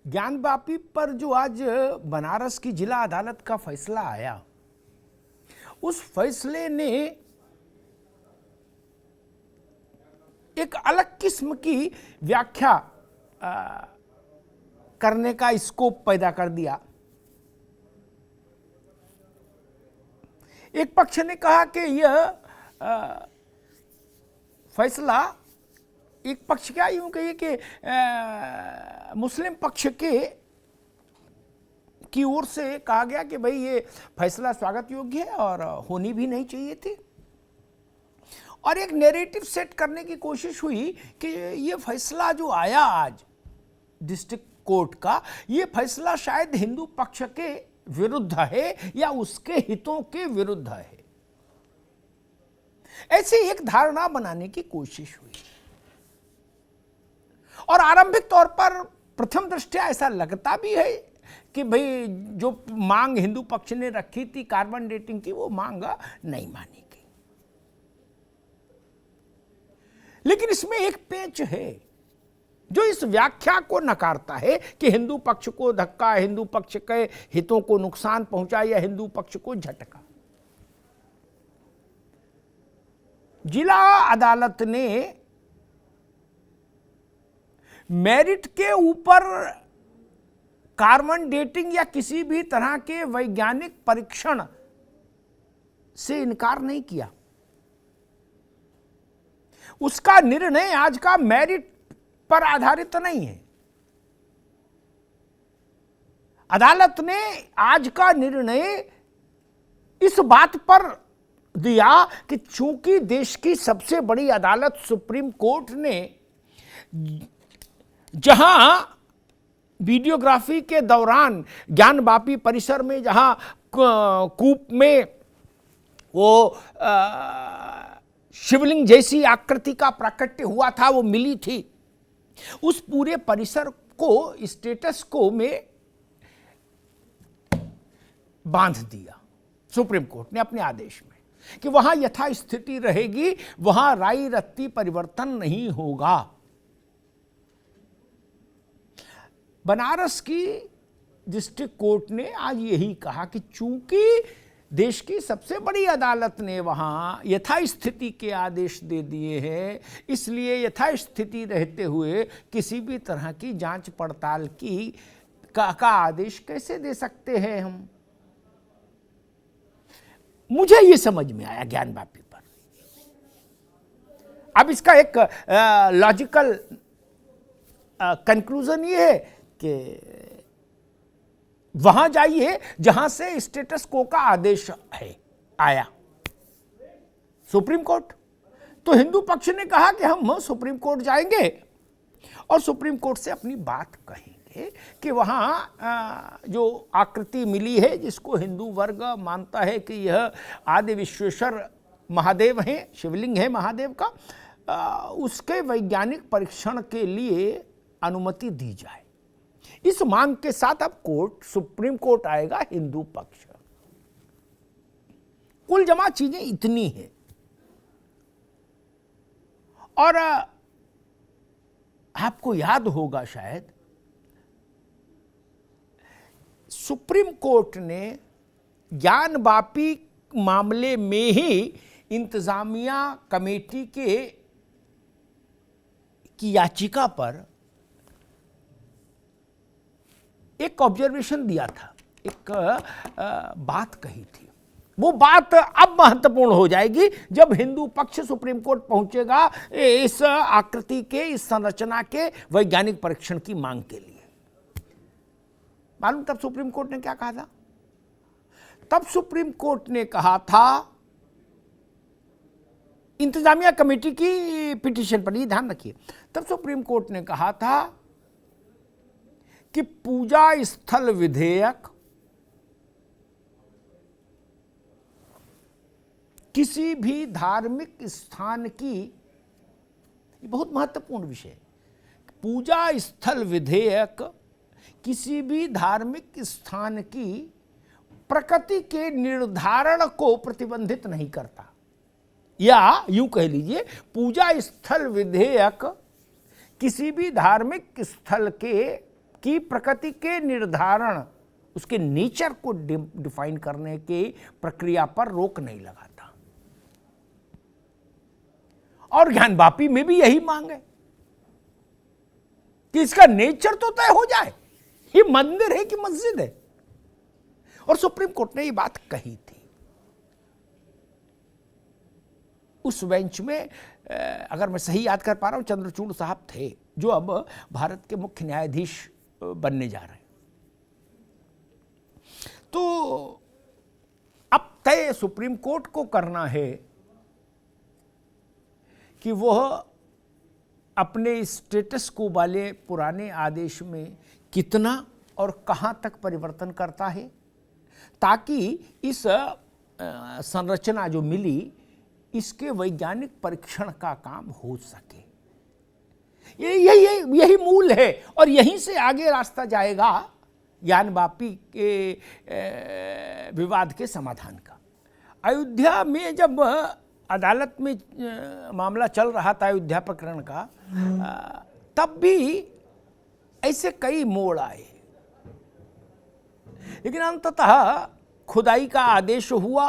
ज्ञानवापी पर जो आज बनारस की जिला अदालत का फैसला आया, उस फैसले ने एक अलग किस्म की व्याख्या करने का स्कोप पैदा कर दिया। एक पक्ष ने कहा कि यह फैसला, एक पक्ष क्या यूं कहिए कि मुस्लिम पक्ष की ओर से कहा गया कि भाई ये फैसला स्वागत योग्य है और होनी भी नहीं चाहिए थी, और एक नैरेटिव सेट करने की कोशिश हुई कि ये फैसला जो आया आज डिस्ट्रिक्ट कोर्ट का, ये फैसला शायद हिंदू पक्ष के विरुद्ध है या उसके हितों के विरुद्ध है। ऐसी एक धारणा बनाने की कोशिश हुई और आरंभिक तौर पर प्रथम दृष्टया ऐसा लगता भी है कि भाई जो मांग हिंदू पक्ष ने रखी थी कार्बन डेटिंग की, वो मांग नहीं मानी गई। लेकिन इसमें एक पेच है जो इस व्याख्या को नकारता है कि हिंदू पक्ष को धक्का, हिंदू पक्ष के हितों को नुकसान पहुंचा या हिंदू पक्ष को झटका। जिला अदालत ने मेरिट के ऊपर कार्बन डेटिंग या किसी भी तरह के वैज्ञानिक परीक्षण से इनकार नहीं किया। उसका निर्णय आज का मेरिट पर आधारित नहीं है। अदालत ने आज का निर्णय इस बात पर दिया कि चूंकि देश की सबसे बड़ी अदालत सुप्रीम कोर्ट ने, जहां वीडियोग्राफी के दौरान ज्ञानवापी परिसर में जहां कूप में वो शिवलिंग जैसी आकृति का प्राकट्य हुआ था, वो मिली थी, उस पूरे परिसर को स्टेटस को में बांध दिया सुप्रीम कोर्ट ने अपने आदेश में कि वहां यथास्थिति रहेगी, वहां राई रत्ती परिवर्तन नहीं होगा। बनारस की डिस्ट्रिक्ट कोर्ट ने आज यही कहा कि चूंकि देश की सबसे बड़ी अदालत ने वहां यथास्थिति के आदेश दे दिए हैं, इसलिए यथास्थिति रहते हुए किसी भी तरह की जांच पड़ताल का आदेश कैसे दे सकते हैं हम। मुझे ये समझ में आया ज्ञानवापी पर। अब इसका एक लॉजिकल कंक्लूजन ये है कि वहां जाइए जहां से स्टेटस को का आदेश है आया, सुप्रीम कोर्ट। तो हिंदू पक्ष ने कहा कि हम सुप्रीम कोर्ट जाएंगे और सुप्रीम कोर्ट से अपनी बात कहेंगे कि वहां जो आकृति मिली है, जिसको हिंदू वर्ग मानता है कि यह आदि विश्वेश्वर महादेव हैं, शिवलिंग है महादेव का, उसके वैज्ञानिक परीक्षण के लिए अनुमति दी जाए। इस मांग के साथ अब कोर्ट, सुप्रीम कोर्ट आएगा हिंदू पक्ष। कुल जमा चीजें इतनी है। और आपको याद होगा शायद, सुप्रीम कोर्ट ने ज्ञानवापी मामले में ही इंतजामिया कमेटी की याचिका पर एक ऑब्जर्वेशन दिया था, एक बात कही थी। वो बात अब महत्वपूर्ण हो जाएगी जब हिंदू पक्ष सुप्रीम कोर्ट पहुंचेगा इस आकृति के, इस संरचना के वैज्ञानिक परीक्षण की मांग के लिए। मालूम तब सुप्रीम कोर्ट ने क्या कहा था? तब सुप्रीम कोर्ट ने कहा था, इंतजामिया कमेटी की पिटीशन पर, ये ध्यान रखिए, तब सुप्रीम कोर्ट ने कहा था कि पूजा स्थल विधेयक किसी भी धार्मिक स्थान की, ये बहुत महत्वपूर्ण विषय, पूजा स्थल विधेयक किसी भी धार्मिक स्थान की प्रकृति के निर्धारण को प्रतिबंधित नहीं करता। या यूं कह लीजिए, पूजा स्थल विधेयक किसी भी धार्मिक स्थल की प्रकृति के निर्धारण, उसके नेचर को डिफाइन करने की प्रक्रिया पर रोक नहीं लगाता। और ज्ञानवापी में भी यही मांग है कि इसका नेचर तो तय हो जाए, ये मंदिर है कि मस्जिद है। और सुप्रीम कोर्ट ने ये बात कही थी। उस बेंच में अगर मैं सही याद कर पा रहा हूं, चंद्रचूड़ साहब थे, जो अब भारत के मुख्य न्यायाधीश बनने जा रहे हैं। तो अब तय सुप्रीम कोर्ट को करना है कि वह अपने स्टेटस को वाले पुराने आदेश में कितना और कहां तक परिवर्तन करता है, ताकि इस संरचना जो मिली इसके वैज्ञानिक परीक्षण का काम हो सके। यही मूल है और यहीं से आगे रास्ता जाएगा ज्ञानवापी के विवाद के समाधान का। अयोध्या में जब अदालत में मामला चल रहा था अयोध्या प्रकरण का, तब भी ऐसे कई मोड़ आए, लेकिन अंततः खुदाई का आदेश हुआ।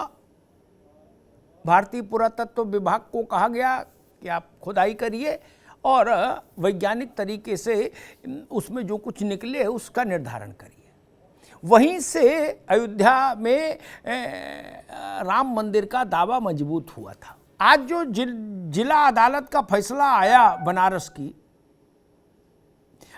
भारतीय पुरातत्व विभाग को कहा गया कि आप खुदाई करिए और वैज्ञानिक तरीके से उसमें जो कुछ निकले उसका निर्धारण करिए। वहीं से अयोध्या में राम मंदिर का दावा मजबूत हुआ था। आज जो जिला अदालत का फैसला आया बनारस की,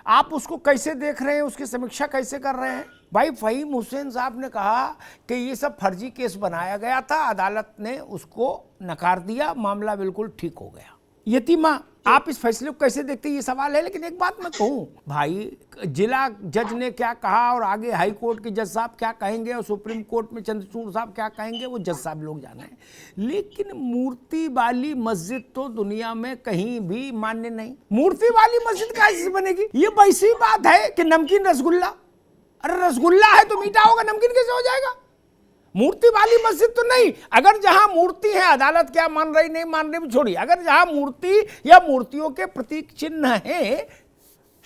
आप उसको कैसे देख रहे हैं, उसकी समीक्षा कैसे कर रहे हैं? भाई फहीम हुसैन साहब ने कहा कि ये सब फर्जी केस बनाया गया था, अदालत ने उसको नकार दिया, मामला बिल्कुल ठीक हो गया। यतीमा, आप इस फैसले को कैसे देखते हैं, ये सवाल है। लेकिन एक बात मैं कहूँ भाई, जिला जज ने क्या कहा और आगे हाई कोर्ट के जज साहब क्या कहेंगे और सुप्रीम कोर्ट में चंद्रचूड़ साहब क्या कहेंगे, वो जज साहब लोग जाने हैं। लेकिन मूर्ति वाली मस्जिद तो दुनिया में कहीं भी मान्य नहीं। मूर्ति वाली मस्जिद कैसे बनेगी? ये वैसी बात है कि नमकीन रसगुल्ला, अरे रसगुल्ला है तो मीठा होगा, नमकीन कैसे हो जाएगा? मूर्ति वाली मस्जिद तो नहीं। अगर जहां मूर्ति है, अदालत क्या मान रही नहीं मान रही छोड़िए, अगर जहां मूर्ति या मूर्तियों के प्रतीक चिन्ह है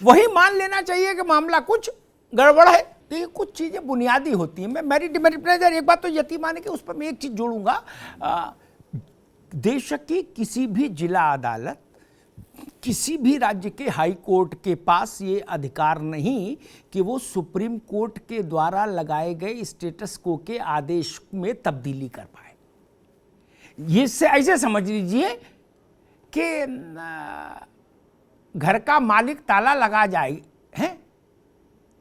वही मान लेना चाहिए कि मामला कुछ गड़बड़ है। तो ये कुछ चीजें बुनियादी होती हैं। मैं मेरी प्लेजर, एक बात तो यतीमान है कि उस पर मैं एक चीज जोड़ूंगा, देश की किसी भी जिला अदालत, किसी भी राज्य के हाई कोर्ट के पास ये अधिकार नहीं कि वो सुप्रीम कोर्ट के द्वारा लगाए गए स्टेटस को के आदेश में तब्दीली कर पाए। ये से ऐसे समझ लीजिए कि घर का मालिक ताला लगा जाए हैं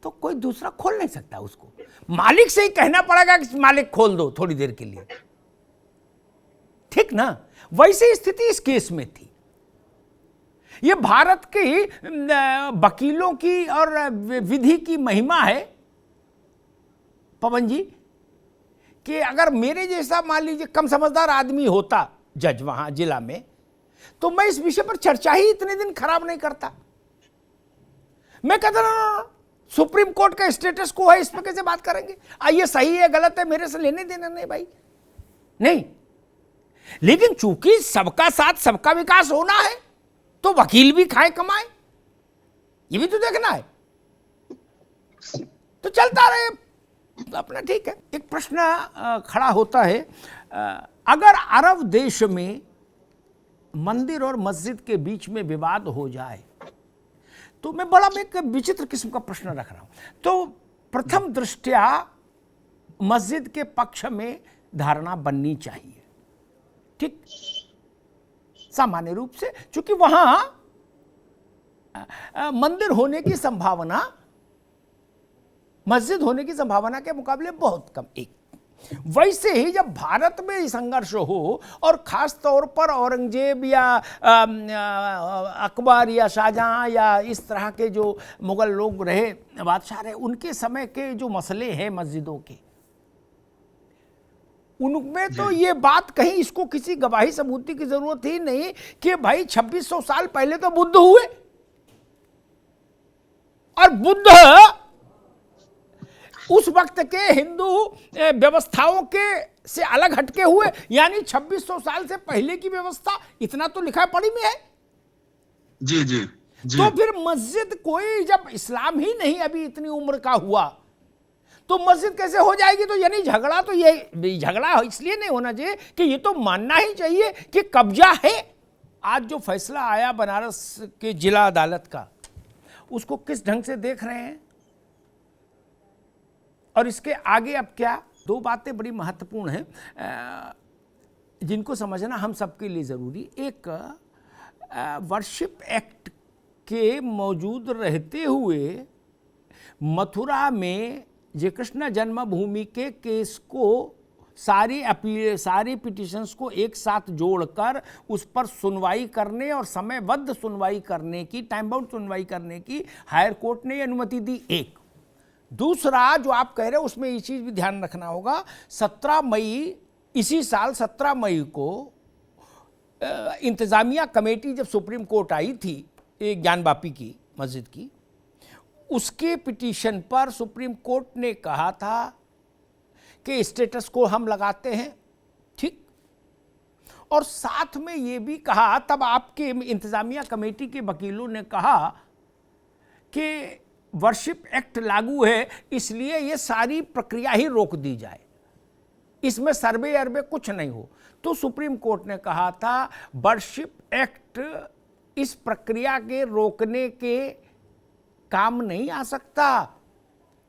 तो कोई दूसरा खोल नहीं सकता उसको, मालिक से ही कहना पड़ेगा कि मालिक खोल दो थोड़ी देर के लिए, ठीक ना? वैसी स्थिति इस केस में थी। ये भारत की वकीलों की और विधि की महिमा है पवन जी, कि अगर मेरे जैसा मान लीजिए कम समझदार आदमी होता जज वहां जिला में, तो मैं इस विषय पर चर्चा ही इतने दिन खराब नहीं करता। मैं कहता ना, सुप्रीम कोर्ट का स्टेटस को है, इस पर कैसे बात करेंगे? ये सही है गलत है, मेरे से लेने देना नहीं भाई, नहीं। लेकिन चूंकि सबका साथ सबका विकास होना है, तो वकील भी खाए कमाए, ये भी तो देखना है। तो चलता रहे अपना, ठीक है। एक प्रश्न खड़ा होता है, अगर अरब देश में मंदिर और मस्जिद के बीच में विवाद हो जाए, तो मैं बड़ा एक विचित्र किस्म का प्रश्न रख रहा हूं। तो प्रथम दृष्टया मस्जिद के पक्ष में धारणा बननी चाहिए, ठीक, सामान्य रूप से, क्योंकि वहां मंदिर होने की संभावना मस्जिद होने की संभावना के मुकाबले बहुत कम। एक वैसे ही जब भारत में संघर्ष हो और खास तौर पर औरंगजेब या अकबर या शाहजहां या इस तरह के जो मुगल लोग रहे, बादशाह रहे, उनके समय के जो मसले हैं मस्जिदों के, उनमें तो ये बात कहीं इसको किसी गवाही सबूती की जरूरत ही नहीं कि भाई 2600 साल पहले तो बुद्ध हुए और बुद्ध उस वक्त के हिंदू व्यवस्थाओं के से अलग हटके हुए, यानी 2600 साल से पहले की व्यवस्था, इतना तो लिखा पढ़ी में है। जी जी। तो फिर मस्जिद, कोई जब इस्लाम ही नहीं अभी इतनी उम्र का हुआ तो मस्जिद कैसे हो जाएगी? तो यानी झगड़ा, तो ये झगड़ा इसलिए नहीं होना चाहिए कि ये तो मानना ही चाहिए कि कब्जा है। आज जो फैसला आया बनारस के जिला अदालत का, उसको किस ढंग से देख रहे हैं और इसके आगे अब क्या? दो बातें बड़ी महत्वपूर्ण हैं जिनको समझना हम सबके लिए ज़रूरी। एक, वर्शिप एक्ट के मौजूद रहते हुए मथुरा में जे कृष्ण जन्मभूमि के केस को सारी पिटिशंस को एक साथ जोड़कर उस पर सुनवाई करने और समयबद्ध सुनवाई करने की, टाइम बाउंड सुनवाई करने की हायर कोर्ट ने अनुमति दी। एक दूसरा जो आप कह रहे हो उसमें ये चीज भी ध्यान रखना होगा, 17 मई इसी साल 17 मई को इंतजामिया कमेटी जब सुप्रीम कोर्ट आई थी ज्ञानवापी की मस्जिद की, उसके पिटीशन पर सुप्रीम कोर्ट ने कहा था कि स्टेटस को हम लगाते हैं, ठीक, और साथ में ये भी कहा, तब आपके इंतजामिया कमेटी के वकीलों ने कहा कि वर्शिप एक्ट लागू है इसलिए ये सारी प्रक्रिया ही रोक दी जाए, इसमें सर्वे अरबे कुछ नहीं हो। तो सुप्रीम कोर्ट ने कहा था वर्शिप एक्ट इस प्रक्रिया के रोकने के काम नहीं आ सकता।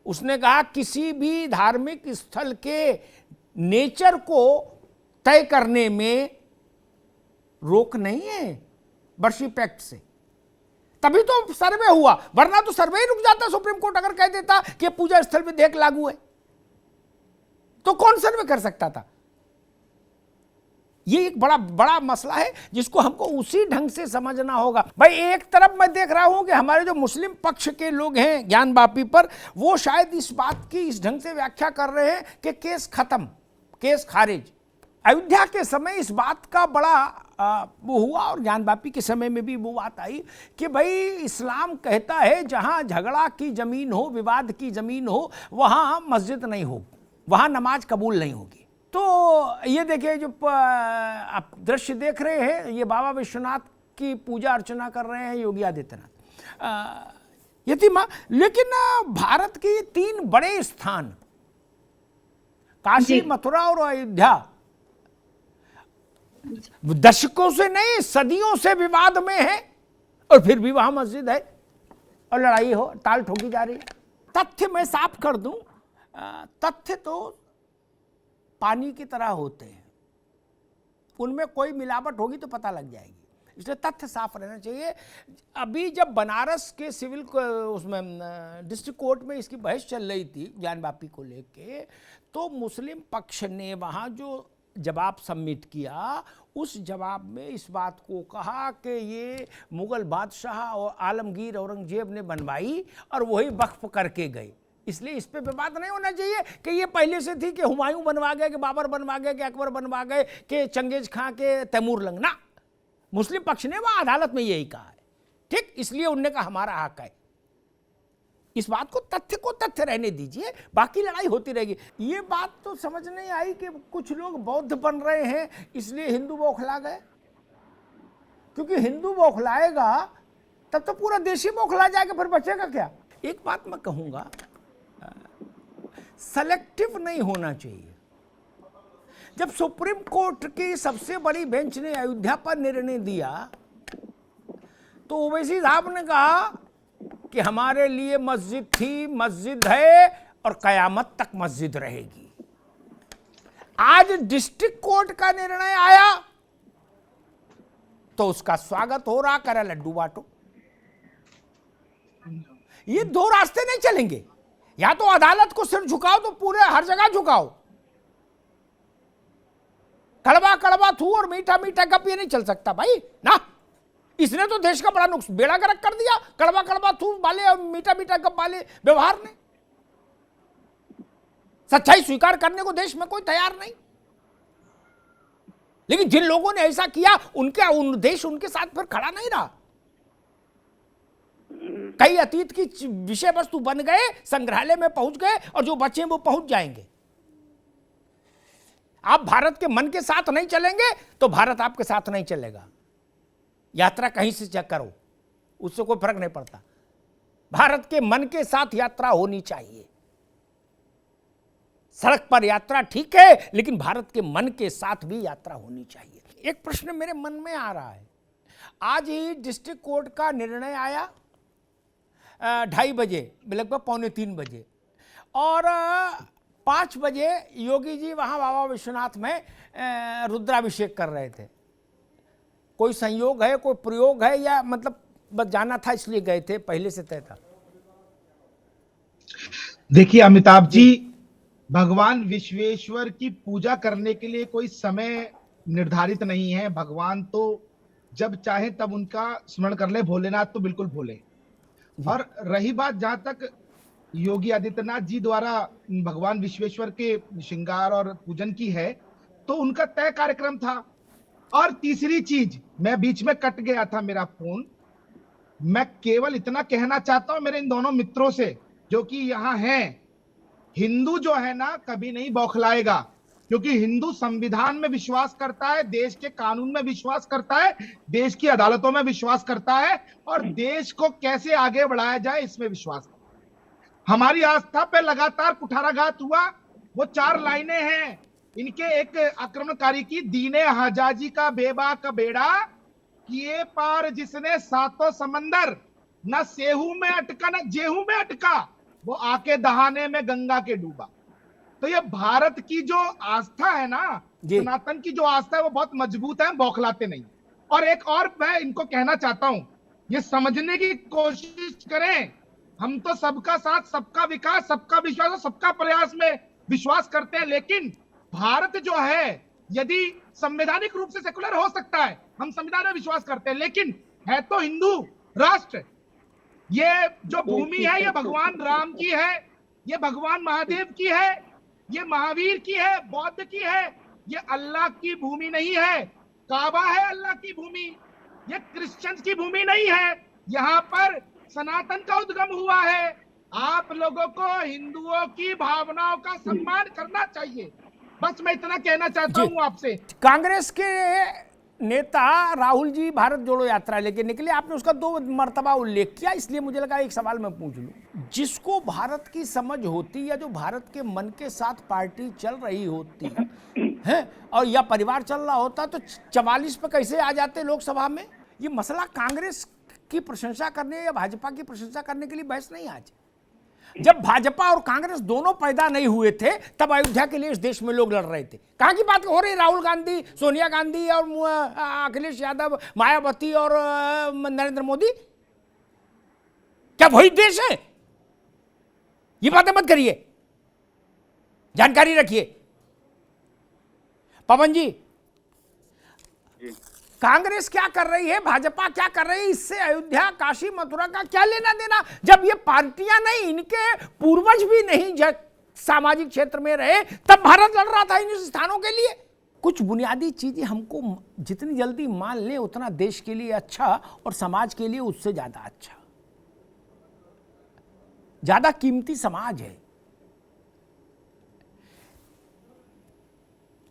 उसने कहा किसी भी धार्मिक स्थल के नेचर को तय करने में रोक नहीं है वर्शिप एक्ट से, तभी तो सर्वे हुआ, वरना तो सर्वे ही रुक जाता। सुप्रीम कोर्ट अगर कह देता कि पूजा स्थल विधेयक लागू है तो कौन सर्वे कर सकता था? ये एक बड़ा बड़ा मसला है जिसको हमको उसी ढंग से समझना होगा। भाई एक तरफ मैं देख रहा हूं कि हमारे जो मुस्लिम पक्ष के लोग हैं ज्ञानवापी पर, वो शायद इस बात की इस ढंग से व्याख्या कर रहे हैं कि केस खत्म, केस खारिज। अयोध्या के समय इस बात का बड़ा वो हुआ और ज्ञानवापी के समय में भी वो बात आई कि भाई इस्लाम कहता है जहां झगड़ा की जमीन हो, विवाद की जमीन हो, वहां मस्जिद नहीं हो, वहां नमाज कबूल नहीं होगी। तो ये देखिए जो आप दृश्य देख रहे हैं, ये बाबा विश्वनाथ की पूजा अर्चना कर रहे हैं योगी आदित्यनाथ, यतीमा। लेकिन भारत के 3 बड़े स्थान काशी, मथुरा और अयोध्या दशकों से नहीं सदियों से विवाद में है और फिर भी वहां मस्जिद है और लड़ाई हो, ताल ठोकी जा रही है। तथ्य मैं साफ कर दूं, तथ्य तो पानी की तरह होते हैं, उनमें कोई मिलावट होगी तो पता लग जाएगी, इसलिए तथ्य साफ रहना चाहिए। अभी जब बनारस के सिविल उसमें डिस्ट्रिक्ट कोर्ट में इसकी बहस चल रही थी ज्ञानवापी को लेके, तो मुस्लिम पक्ष ने वहाँ जो जवाब सबमिट किया उस जवाब में इस बात को कहा कि ये मुगल बादशाह और आलमगीर औरंगजेब ने बनवाई और वही वक्फ करके गए, इसलिए इस पे विवाद नहीं होना चाहिए कि ये पहले से थी कि हुमायूं बनवा गए, कि बाबर बनवा गए, कि अकबर बनवा गए, कि चंगेज खां के तैमूर लंग ना। मुस्लिम पक्ष ने वह अदालत में यही कहा है, ठीक, इसलिए उनने कहा हमारा हक है। इस बात को तथ्य रहने दीजिए, बाकी लड़ाई होती रहेगी। ये बात तो समझ नहीं आई कि कुछ लोग बौद्ध बन रहे हैं इसलिए हिंदू बौखला गए, क्योंकि हिंदू बौखलाएगा तब तो पूरा देश ही बौखला जाएगा, फिर बचेगा क्या? एक बात मैं कहूंगा, सेलेक्टिव नहीं होना चाहिए। जब सुप्रीम कोर्ट की सबसे बड़ी बेंच ने अयोध्या पर निर्णय दिया तो ओवैसी साहब ने कहा कि हमारे लिए मस्जिद थी, मस्जिद है और कयामत तक मस्जिद रहेगी। आज डिस्ट्रिक्ट कोर्ट का निर्णय आया तो उसका स्वागत हो रहा, करे लड्डू बांटो। ये 2 रास्ते नहीं चलेंगे, या तो अदालत को सिर झुकाओ तो पूरे हर जगह झुकाओ, कड़वा कड़वा थू और मीठा मीठा गप ये नहीं चल सकता भाई ना। इसने तो देश का बड़ा नुकसान बेड़ा गर्क कर दिया, कड़वा कड़वा थू वाले और मीठा मीठा गप वाले व्यवहार ने। सच्चाई स्वीकार करने को देश में कोई तैयार नहीं, लेकिन जिन लोगों ने ऐसा किया देश उनके साथ फिर खड़ा नहीं रहा। कई अतीत की विषय वस्तु बन गए, संग्रहालय में पहुंच गए और जो बचे वो पहुंच जाएंगे। आप भारत के मन के साथ नहीं चलेंगे तो भारत आपके साथ नहीं चलेगा। यात्रा कहीं से चेक करो, उससे कोई फर्क नहीं पड़ता। भारत के मन के साथ यात्रा होनी चाहिए। सड़क पर यात्रा ठीक है, लेकिन भारत के मन के साथ भी यात्रा होनी चाहिए। एक प्रश्न मेरे मन में आ रहा है, आज ही डिस्ट्रिक्ट कोर्ट का निर्णय आया 2:30 बजे, लगभग 2:45 बजे, और 5 बजे योगी जी वहां बाबा विश्वनाथ में रुद्राभिषेक कर रहे थे। कोई संयोग है, कोई प्रयोग है, या मतलब बस जाना था इसलिए गए थे, पहले से तय था? देखिए अमिताभ जी, भगवान विश्वेश्वर की पूजा करने के लिए कोई समय निर्धारित नहीं है। भगवान तो जब चाहे तब उनका स्मरण कर ले। भोलेनाथ तो बिल्कुल भोले। और रही बात जहां तक योगी आदित्यनाथ जी द्वारा भगवान विश्वेश्वर के श्रृंगार और पूजन की है, तो उनका तय कार्यक्रम था। और तीसरी चीज, मैं बीच में कट गया था मेरा फोन, मैं केवल इतना कहना चाहता हूं मेरे इन दोनों मित्रों से जो कि यहां हैं, हिंदू जो है ना कभी नहीं बौखलाएगा, क्योंकि हिंदू संविधान में विश्वास करता है, देश के कानून में विश्वास करता है, देश की अदालतों में विश्वास करता है, और देश को कैसे आगे बढ़ाया जाए इसमें विश्वास करता है। हमारी आस्था पे लगातार कुठाराघात हुआ। वो 4 लाइनें हैं इनके एक आक्रमणकारी की, दीने हजाजी का बेबाक बेड़ा किए पार जिसने सातों समंदर, न सेहू में अटका न जेहू में अटका, वो आके दहाने में गंगा के डूबा। तो ये भारत की जो आस्था है ना, सनातन की जो आस्था है, वो बहुत मजबूत है, बौखलाते नहीं। और एक और मैं इनको कहना चाहता हूं, ये समझने की कोशिश करें, हम तो सबका साथ, सबका विकास, सबका विश्वास और सबका प्रयास में विश्वास करते हैं, लेकिन भारत जो है, यदि संवैधानिक रूप से सेकुलर हो सकता है, हम संविधान में विश्वास करते हैं, लेकिन है तो हिंदू राष्ट्र। ये जो भूमि है, ये भगवान राम की है, ये भगवान महादेव की है, ये महावीर की है, बौद्ध की है, ये अल्लाह की भूमि नहीं है। काबा है अल्लाह की भूमि, ये क्रिश्चियंस की भूमि नहीं है। यहाँ पर सनातन का उद्गम हुआ है। आप लोगों को हिंदुओं की भावनाओं का सम्मान करना चाहिए। बस मैं इतना कहना चाहता हूँ आपसे। कांग्रेस के नेता राहुल जी भारत जोड़ो यात्रा लेके निकले, आपने उसका 2 मर्तबा उल्लेख किया, इसलिए मुझे लगा एक सवाल मैं पूछ लूं। जिसको भारत की समझ होती, या जो भारत के मन के साथ पार्टी चल रही होती है, और या परिवार चल रहा होता, तो 44 पे कैसे आ जाते लोकसभा में? ये मसला कांग्रेस की प्रशंसा करने या भाजपा की प्रशंसा करने के लिए बहस नहीं। आज जब भाजपा और कांग्रेस दोनों पैदा नहीं हुए थे, तब अयोध्या के लिए इस देश में लोग लड़ रहे थे। कहां की बात हो रही? राहुल गांधी, सोनिया गांधी और अखिलेश यादव, मायावती और नरेंद्र मोदी, क्या वही देश है? ये बातें मत करिए, जानकारी रखिए। पवन जी, कांग्रेस क्या कर रही है, भाजपा क्या कर रही है, इससे अयोध्या, काशी, मथुरा का क्या लेना देना? जब ये पार्टियां नहीं, इनके पूर्वज भी नहीं सामाजिक क्षेत्र में रहे, तब भारत लड़ रहा था इन स्थानों के लिए। कुछ बुनियादी चीजें हमको जितनी जल्दी मान ले, उतना देश के लिए अच्छा, और समाज के लिए उससे ज्यादा अच्छा। ज्यादा कीमती समाज है।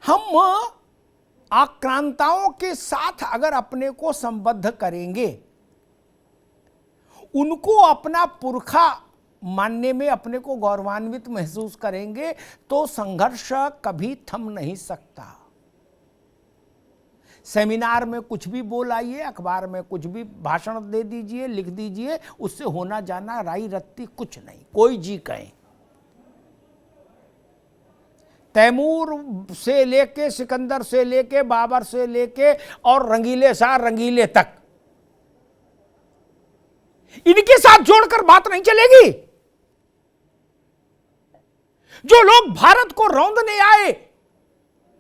हम आक्रांताओं के साथ अगर अपने को संबद्ध करेंगे, उनको अपना पुरखा मानने में अपने को गौरवान्वित महसूस करेंगे, तो संघर्ष कभी थम नहीं सकता। सेमिनार में कुछ भी बोल आइए, अखबार में कुछ भी भाषण दे दीजिए, लिख दीजिए, उससे होना जाना राई रत्ती कुछ नहीं। कोई जी कहें, तैमूर से लेके, सिकंदर से लेके, बाबर से लेके और रंगीले शाह रंगीले तक, इनके साथ जोड़कर बात नहीं चलेगी। जो लोग भारत को रौंदने आए,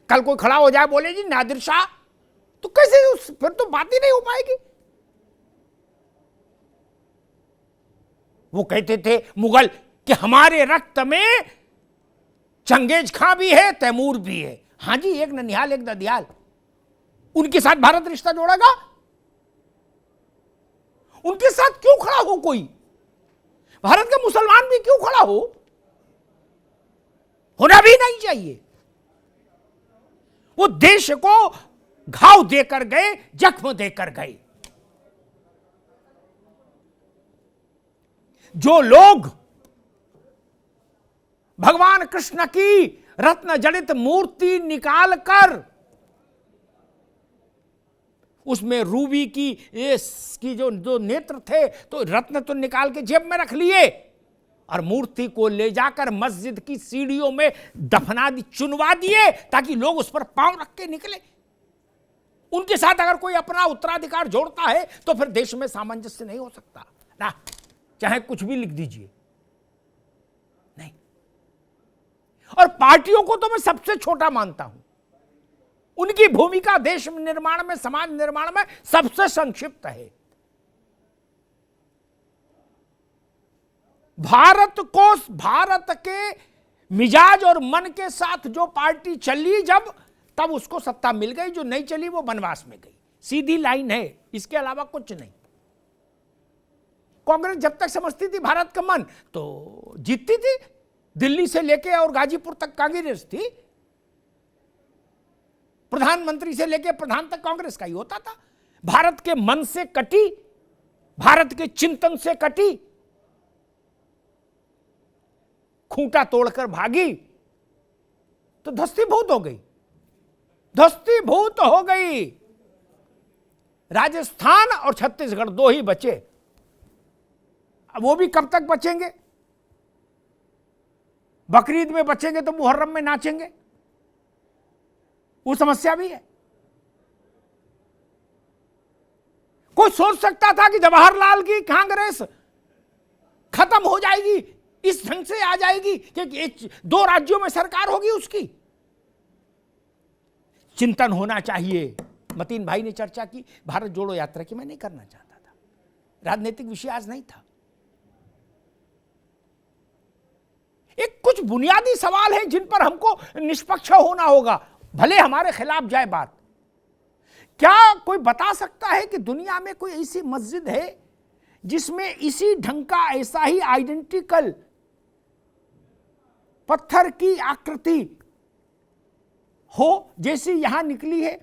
कल कोई खड़ा हो जाए बोले जी नादिर शाह, तो कैसे? फिर तो बात ही नहीं हो पाएगी। वो कहते थे मुगल कि हमारे रक्त में चंगेज खां भी है, तैमूर भी है। हां जी, एक ननिहाल एक ददियाल, उनके साथ भारत रिश्ता जोड़ेगा? उनके साथ क्यों खड़ा हो कोई? भारत का मुसलमान भी क्यों खड़ा हो? होना भी नहीं चाहिए। वो देश को घाव देकर गए, जख्म देकर गए। जो लोग भगवान कृष्ण की रत्न जड़ित मूर्ति निकालकर उसमें रूबी की जो नेत्र थे, तो रत्न तो निकाल के जेब में रख लिए और मूर्ति को ले जाकर मस्जिद की सीढ़ियों में दफना दी, चुनवा दिए, ताकि लोग उस पर पांव रख के निकले। उनके साथ अगर कोई अपना उत्तराधिकार जोड़ता है तो फिर देश में सामंजस्य नहीं हो सकता ना, चाहे कुछ भी लिख दीजिए। नहीं, और पार्टियों को तो मैं सबसे छोटा मानता हूं। उनकी भूमिका देश निर्माण में, समाज निर्माण में सबसे संक्षिप्त है। भारत के मिजाज और मन के साथ जो पार्टी चली जब, तब उसको सत्ता मिल गई। जो नहीं चली वो वनवास में गई। सीधी लाइन है, इसके अलावा कुछ नहीं। कांग्रेस जब तक समझती थी भारत का मन, तो जीतती थी। दिल्ली से लेके और गाजीपुर तक कांग्रेस थी, प्रधानमंत्री से लेके प्रधान तक कांग्रेस का ही होता था। भारत के मन से कटी, भारत के चिंतन से कटी, खूंटा तोड़कर भागी तो धस्तीभूत हो गई, धस्तीभूत हो गई। राजस्थान और छत्तीसगढ़ दो ही बचे। अब वो भी कब तक बचेंगे? बकरीद में बचेंगे तो मुहर्रम में नाचेंगे, वो समस्या भी है। कोई सोच सकता था कि जवाहरलाल की कांग्रेस खत्म हो जाएगी, इस ढंग से आ जाएगी कि 2 राज्यों में सरकार होगी उसकी? चिंतन होना चाहिए। मतीन भाई ने चर्चा की भारत जोड़ो यात्रा की, मैं नहीं करना चाहता था, राजनीतिक विषय आज नहीं था। एक कुछ बुनियादी सवाल हैं जिन पर हमको निष्पक्ष होना होगा, भले हमारे खिलाफ जाए बात। क्या कोई बता सकता है कि दुनिया में कोई ऐसी मस्जिद है जिसमें इसी ढंग का, ऐसा ही आइडेंटिकल पत्थर की आकृति हो जैसी यहां निकली है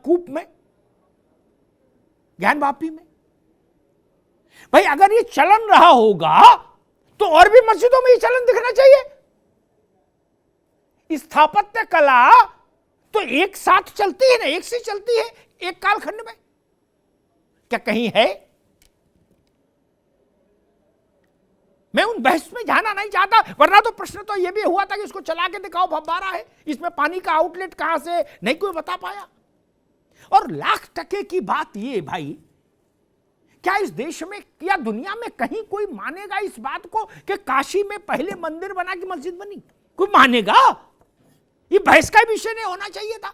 कूप में, ज्ञानवापी में? भाई अगर ये चलन रहा होगा तो और भी मस्जिदों में ये चलन दिखना चाहिए। स्थापत्य कला तो एक साथ चलती है ना, एक सी चलती है एक कालखंड में, क्या कहीं है? मैं उन बहस में जाना नहीं चाहता, वरना तो प्रश्न तो यह भी हुआ था कि इसको चला के दिखाओ, फव्वारा है, इसमें पानी का आउटलेट कहां से, नहीं कोई बता पाया। और लाख टके की बात ये भाई, क्या इस देश में या दुनिया में कहीं कोई मानेगा इस बात को कि काशी में पहले मंदिर बना के मस्जिद बनी? कोई मानेगा? ये बहस का विषय नहीं होना चाहिए था।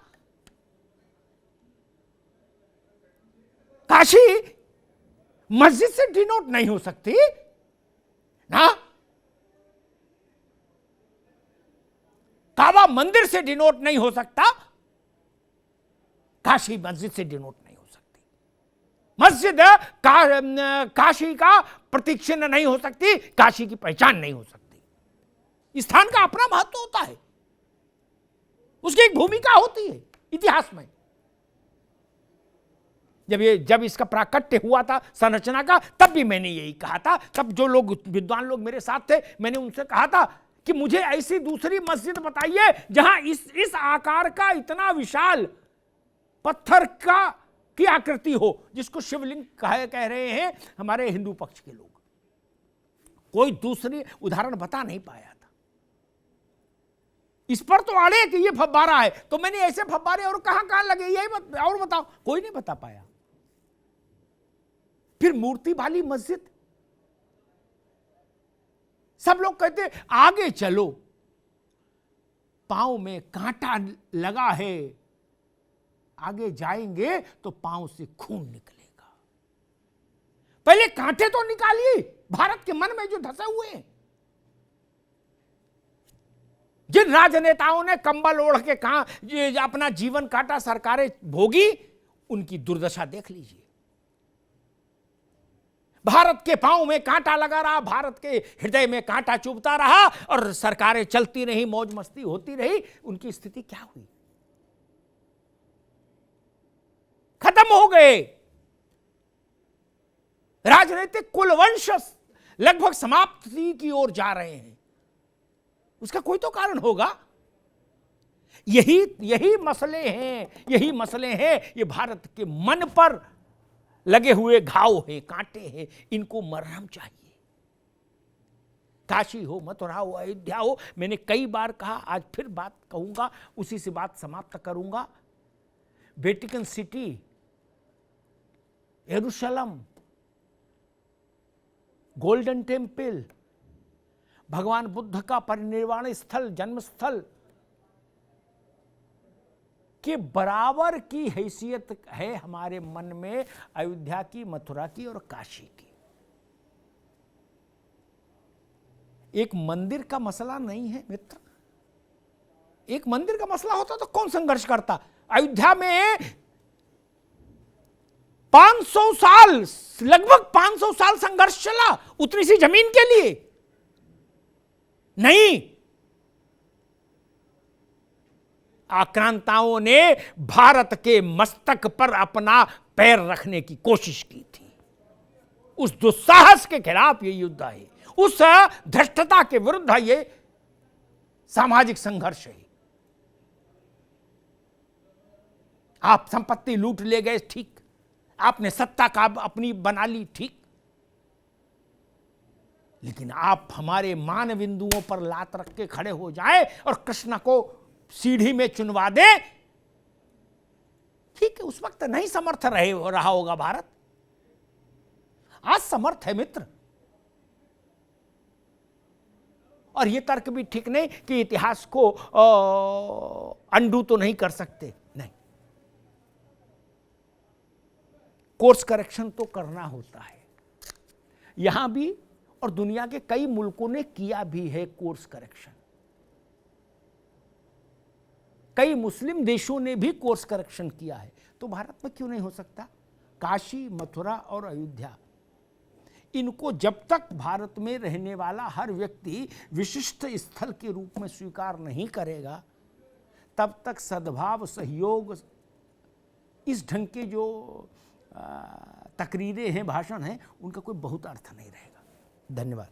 काशी मस्जिद से डिनोट नहीं हो सकती ना, काबा मंदिर से डिनोट नहीं हो सकता, काशी मस्जिद से डिनोट नहीं हो सकती। मस्जिद काशी का प्रतीक चिन्ह नहीं हो सकती, काशी की पहचान नहीं हो सकती। स्थान का अपना महत्व होता है, उसकी एक भूमिका होती है इतिहास में। जब इसका प्राकट्य हुआ था संरचना का, तब भी मैंने यही कहा था। तब जो लोग विद्वान लोग मेरे साथ थे, मैंने उनसे कहा था कि मुझे ऐसी दूसरी मस्जिद बताइए जहां इस आकार का इतना विशाल पत्थर की आकृति हो, जिसको शिवलिंग कह रहे हैं हमारे हिंदू पक्ष के लोग। कोई दूसरी उदाहरण बता नहीं पाया था। इस पर तो अड़े कि ये फव्वारा है, तो मैंने ऐसे फव्वारे और कहां लगे, यही और बताओ, कोई नहीं बता पाया। फिर मूर्ति वाली मस्जिद, सब लोग कहते आगे चलो, पांव में कांटा लगा है, आगे जाएंगे तो पांव से खून निकलेगा। पहले कांटे तो निकालिए भारत के मन में जो धसे हुए हैं। जिन राजनेताओं ने कंबल ओढ़ के अपना जीवन काटा, सरकारें भोगी, उनकी दुर्दशा देख लीजिए। भारत के पांव में कांटा लगा रहा, भारत के हृदय में कांटा चुभता रहा और सरकारें चलती रही, मौज मस्ती होती रही। उनकी स्थिति क्या हुई? खत्म हो गए। राजनीतिक कुलवंश लगभग समाप्ति की ओर जा रहे हैं, उसका कोई तो कारण होगा। यही मसले हैं, ये भारत के मन पर लगे हुए घाव हैं, कांटे हैं, इनको मरहम चाहिए। काशी हो, मथुरा हो, अयोध्या हो, मैंने कई बार कहा, आज फिर बात कहूंगा, उसी से बात समाप्त करूंगा। वेटिकन सिटी, यरूशलेम, गोल्डन टेम्पल, भगवान बुद्ध का परिनिर्वाण स्थल, जन्म स्थल के बराबर की हैसियत है हमारे मन में अयोध्या की, मथुरा की और काशी की। एक मंदिर का मसला नहीं है मित्र। एक मंदिर का मसला होता तो कौन संघर्ष करता। अयोध्या में 500 साल, लगभग 500 साल संघर्ष चला उतनी सी जमीन के लिए। नहीं, आक्रांताओं ने भारत के मस्तक पर अपना पैर रखने की कोशिश की थी। उस दुस्साहस के खिलाफ ये युद्ध है, उस धृष्टता के विरुद्ध ये सामाजिक संघर्ष है। आप संपत्ति लूट ले गए, ठीक, आपने सत्ता का अपनी बना ली, ठीक, लेकिन आप हमारे मान बिंदुओं पर लात रख के खड़े हो जाए और कृष्ण को सीढ़ी में चुनवा दे, ठीक है, उस वक्त नहीं समर्थ रहा होगा भारत। आज समर्थ है मित्र। और यह तर्क भी ठीक नहीं कि इतिहास को अंडू तो नहीं कर सकते, नहीं, कोर्स करेक्शन तो करना होता है। यहां भी और दुनिया के कई मुल्कों ने किया भी है कोर्स करेक्शन। कई मुस्लिम देशों ने भी कोर्स करेक्शन किया है, तो भारत में क्यों नहीं हो सकता। काशी, मथुरा और अयोध्या, इनको जब तक भारत में रहने वाला हर व्यक्ति विशिष्ट स्थल के रूप में स्वीकार नहीं करेगा, तब तक सद्भाव, सहयोग, इस ढंग के जो तकरीरें हैं, भाषण हैं, उनका कोई बहुत अर्थ नहीं रहेगा। धन्यवाद।